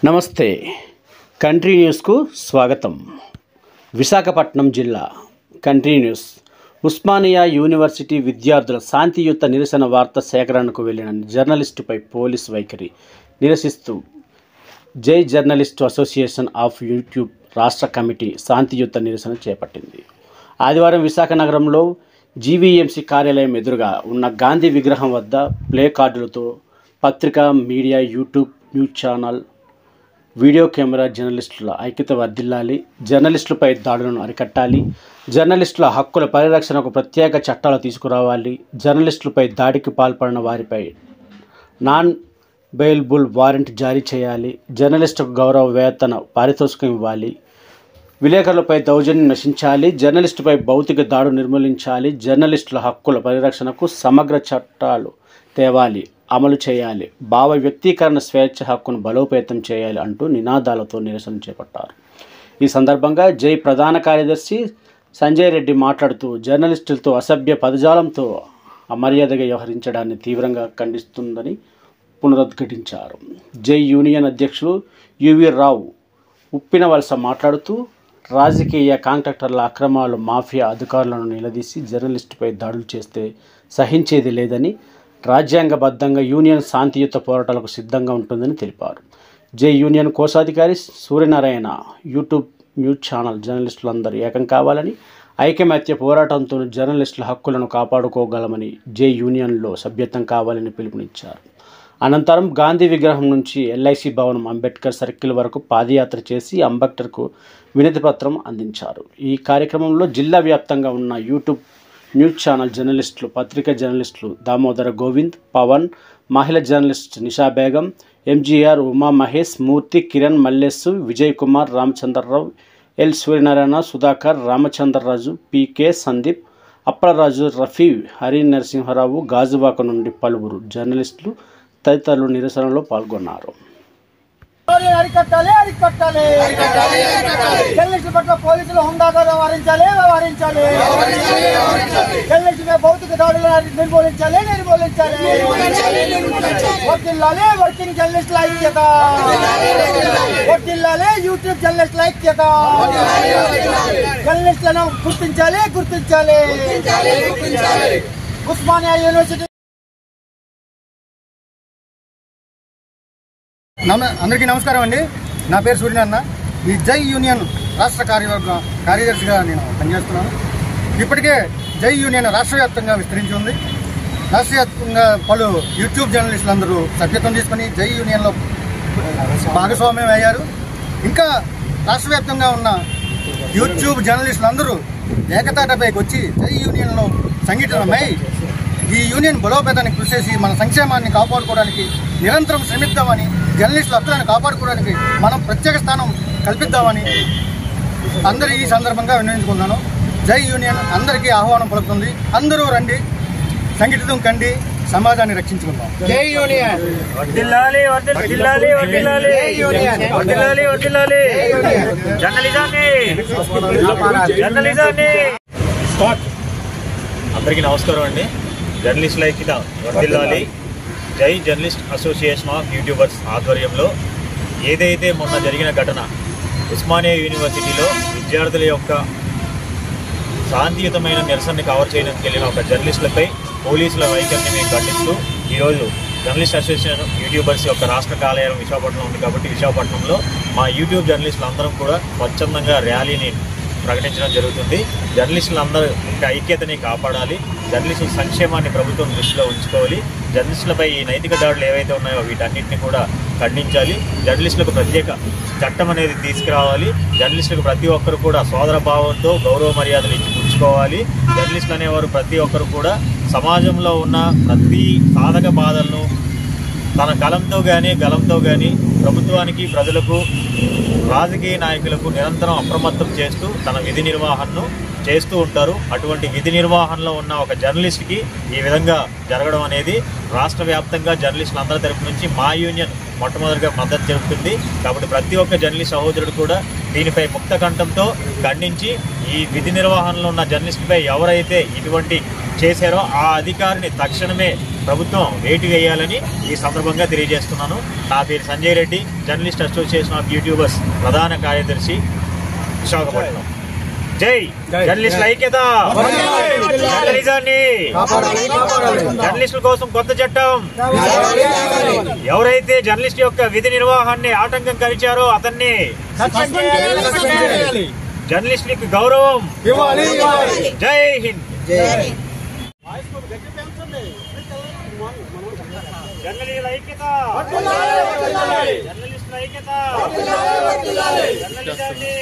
నమస్తే కంట్రీ న్యూస్కు స్వాగతం. విశాఖపట్నం జిల్లా కంట్రీ న్యూస్. ఉస్మానియా యూనివర్సిటీ విద్యార్థుల శాంతియుత నిరసన వార్త సేకరణకు వెళ్లిన జర్నలిస్టుపై పోలీసు వైఖరి నిరసిస్తూ జై జర్నలిస్టు అసోసియేషన్ ఆఫ్ యూట్యూబ్ రాష్ట్ర కమిటీ శాంతియుత నిరసన చేపట్టింది. ఆదివారం విశాఖ నగరంలో జీవీఎంసీ కార్యాలయం ఎదురుగా ఉన్న గాంధీ విగ్రహం వద్ద ప్లే కార్డులతో పత్రిక, media, YouTube news channel, video camera జర్నలిస్టుల ఐక్యత వర్ధిల్లాలి, జర్నలిస్టులపై దాడులను అరికట్టాలి, జర్నలిస్టుల హక్కుల పరిరక్షణకు ప్రత్యేక చట్టాలు తీసుకురావాలి, జర్నలిస్టులపై దాడికి పాల్పడిన వారిపై నాన్ బెయిలబుల్ వారెంట్ జారీ చేయాలి, జర్నలిస్టులకు గౌరవ వేతన పారితోషికం ఇవ్వాలి, విలేకరులపై దౌర్జన్యం నశించాలి, జర్నలిస్టుపై భౌతిక దాడులు నిర్మూలించాలి, జర్నలిస్టుల హక్కుల పరిరక్షణకు సమగ్ర చట్టాలు తేవాలి, అమలు చేయాలి, భావ వ్యక్తీకరణ స్వేచ్ఛ హక్కును బలోపేతం చేయాలి అంటూ నినాదాలతో నిరసన చేపట్టారు. ఈ సందర్భంగా జై ప్రధాన కార్యదర్శి సంజయ్ రెడ్డి మాట్లాడుతూ జర్నలిస్టులతో అసభ్య పదజాలంతో అమర్యాదగా వ్యవహరించడాన్ని తీవ్రంగా ఖండిస్తుందని పునరుద్ఘాటించారు. జై యూనియన్ అధ్యక్షులు యువి రావు ఉప్పినవలస మాట్లాడుతూ రాజకీయ కాంట్రాక్టర్ల అక్రమాలు, మాఫియా అధికారులను నిలదీసి జర్నలిస్టుపై దాడులు చేస్తే సహించేది లేదని, రాజ్యాంగబద్ధంగా యూనియన్ శాంతియుత పోరాటాలకు సిద్ధంగా ఉంటుందని తెలిపారు. జై యూనియన్ కోశాధికారి సూర్యనారాయణ యూట్యూబ్ న్యూస్ ఛానల్ జర్నలిస్టులందరూ ఏకం కావాలని, ఐకమత్య పోరాటంతో జర్నలిస్టుల హక్కులను కాపాడుకోగలమని, జై యూనియన్లో సభ్యత్వం కావాలని పిలుపునిచ్చారు. అనంతరం గాంధీ విగ్రహం నుంచి ఎల్ఐసి భవనం, అంబేద్కర్ సర్కిల్ వరకు పాదయాత్ర చేసి అంబేద్కర్కు వినతి పత్రం అందించారు. ఈ కార్యక్రమంలో జిల్లా వ్యాప్తంగా ఉన్న యూట్యూబ్ న్యూస్ ఛానల్ జర్నలిస్టులు, పత్రికా జర్నలిస్టులు దామోదర గోవింద్, పవన్, మహిళా జర్నలిస్ట్ నిషా బేగం, ఎంజీఆర్, ఉమా మహేష్, మూర్తి, కిరణ్, మల్లేసు, విజయ్ కుమార్, రామచంద్రరావు, ఎల్ సూర్యనారాయణ, సుధాకర్, రామచంద్రరాజు, పీకే, సందీప్, అప్పలరాజు, రఫీ, హరి నరసింహారావు, గాజువాక నుండి పలువురు జర్నలిస్టులు తదితరులు నిరసనలో పాల్గొన్నారు. జర్నలిస్టుల పట్ల పోలీసులు హుందాగా వ్యవహరించాలి. జర్నలిస్టులపై భౌతిక దాడులను నిర్మూలించాలి. వర్ధిల్లాలి వర్కింగ్ జర్నలిస్టుల ఐక్యత, వర్ధిల్లాలి యూట్యూబ్ జర్నలిస్టుల ఐక్యత. జర్నలిస్టులను గుర్తించాలి. ఉస్మానియా యూనివర్సిటీ. అందరికీ నమస్కారం అండి. నా పేరు సూర్యనారాయణ. ఈ జై యూనియన్ రాష్ట్ర కార్యదర్శిగా నేను పనిచేస్తున్నాను. ఇప్పటికే జై యూనియన్ రాష్ట్ర వ్యాప్తంగా విస్తరించి ఉంది. రాష్ట్ర వ్యాప్తంగా పలు యూట్యూబ్ జర్నలిస్టులందరూ సభ్యత్వం తీసుకుని జై యూనియన్లో భాగస్వామ్యం అయ్యారు. ఇంకా రాష్ట్ర వ్యాప్తంగా ఉన్న యూట్యూబ్ జర్నలిస్టులందరూ ఏకతాటపైకి వచ్చి జై యూనియన్లో సంఘటితమై ఈ యూనియన్ బలోపేతానికి కృషి చేసి మన సంక్షేమాన్ని కాపాడుకోవడానికి నిరంతరం శ్రమిద్దామని, జర్నలిస్టుల హక్కులను కాపాడుకోవడానికి మనం ప్రత్యేక స్థానం కల్పిద్దామని అందరూ ఈ సందర్భంగా వినియోగించుకున్నాను. జై యూనియన్ అందరికీ ఆహ్వానం పలుకుతుంది. అందరూ రండి, సంఘటితం కండి, సమాజాన్ని రక్షించుకుందాం. జై యూనియన్. అందరికీ నమస్కారం అండి. జర్నలిస్టుల ఐక్యత వర్ధిల్లాలి. జై జర్నలిస్ట్ అసోసియేషన్ ఆఫ్ యూట్యూబర్స్ ఆధ్వర్యంలో ఏదైతే మొన్న జరిగిన ఘటన ఉస్మానియా యూనివర్సిటీలో విద్యార్థుల యొక్క శాంతియుతమైన నిరసనని కవర్ చేయడానికి వెళ్ళిన ఒక జర్నలిస్టులపై పోలీసుల వైఖరిని మేము ఖండిస్తూ ఈరోజు జర్నలిస్ట్ అసోసియేషన్ యూట్యూబర్స్ యొక్క రాష్ట్ర కార్యాలయం విశాఖపట్నం ఉంది కాబట్టి విశాఖపట్నంలో మా యూట్యూబ్ జర్నలిస్టులు అందరం కూడా స్వచ్ఛందంగా ర్యాలీని ప్రకటించడం జరుగుతుంది. జర్నలిస్టులందరూ ఇంకా ఐక్యతని కాపాడాలి. జర్నలిస్టుల సంక్షేమాన్ని ప్రభుత్వం దృష్టిలో ఉంచుకోవాలి. జర్నలిస్టులపై ఈ నైతిక దాడులు ఏవైతే ఉన్నాయో వీటన్నిటిని కూడా ఖండించాలి. జర్నలిస్టులకు ప్రత్యేక చట్టం అనేది తీసుకురావాలి. జర్నలిస్టులకు ప్రతి ఒక్కరు కూడా సోదర భావంతో గౌరవ మర్యాదలు ఇచ్చి పుచ్చుకోవాలి. జర్నలిస్టులు అనేవారు ప్రతి ఒక్కరు కూడా సమాజంలో ఉన్న ప్రతి సాధక బాధలను తన కలంతో కానీ గలంతో కానీ ప్రభుత్వానికి, ప్రజలకు, రాజకీయ నాయకులకు నిరంతరం అప్రమత్తం చేస్తూ తన విధి నిర్వహణను చేస్తూ ఉంటారు. అటువంటి విధి నిర్వహణలో ఉన్న ఒక జర్నలిస్ట్కి ఈ విధంగా జరగడం అనేది రాష్ట్ర వ్యాప్తంగా జర్నలిస్టులు అందరి తరపు నుంచి మా యూనియన్ మొట్టమొదటిగా మద్దతు తెలుపుతుంది. కాబట్టి ప్రతి ఒక్క జర్నలిస్ట్ సహోదరుడు కూడా దీనిపై ముక్త కంఠంతో ఖండించి ఈ విధి నిర్వహణలో ఉన్న జర్నలిస్టుపై ఎవరైతే ఇటువంటి చేశారో ఆ అధికారిని తక్షణమే ప్రభుత్వం వేటు వేయాలని ఈ సందర్భంగా తెలియజేస్తున్నాను. నా పేరు Sanjay Reddy, journalist association of YouTubers ప్రధాన కార్యదర్శి, విశాఖపట్నం. జై జర్నలిస్టుల ఐక్యత, జర్నలిజాన్ని, జర్నలిస్టుల కోసం కొత్త చట్టం. ఎవరైతే జర్నలిస్ట్ యొక్క విధి నిర్వహణని ఆటంకం కలిచారో అతన్ని, జర్నలిస్టులకు గౌరవం. జై హింద్. జర్నలిస్టుల ఐక్యత, జర్నలిస్టుల ఐక్యత, జర్నలిజాన్ని